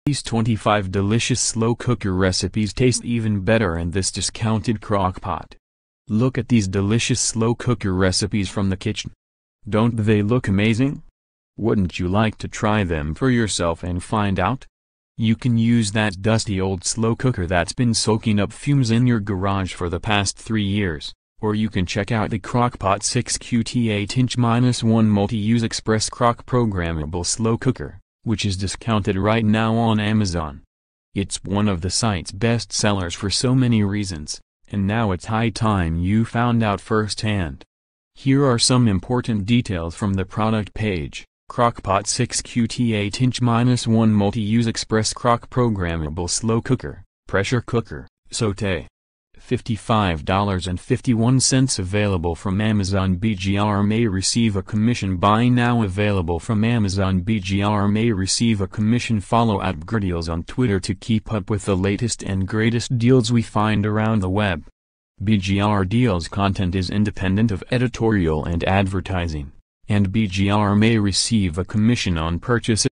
These 25 delicious slow cooker recipes taste even better in this discounted crock pot. Look at these delicious slow cooker recipes from the kitchen. Don't they look amazing? Wouldn't you like to try them for yourself and find out? You can use that dusty old slow cooker that's been soaking up fumes in your garage for the past 3 years, or you can check out the Crock Pot 6QT 8" -1 multi-use express crock programmable slow cooker, which is discounted right now on Amazon. It's one of the site's best sellers for so many reasons, and now it's high time you found out firsthand. Here are some important details from the product page. Crock Pot 6QT 8" -1 multi-use express crock programmable slow cooker, pressure cooker, sauté. $55.51 available from Amazon. BGR may receive a commission. Buy now available from Amazon. BGR may receive a commission. Follow @BGRdeals on Twitter to keep up with the latest and greatest deals we find around the web. BGR Deals content is independent of editorial and advertising, and BGR may receive a commission on purchases.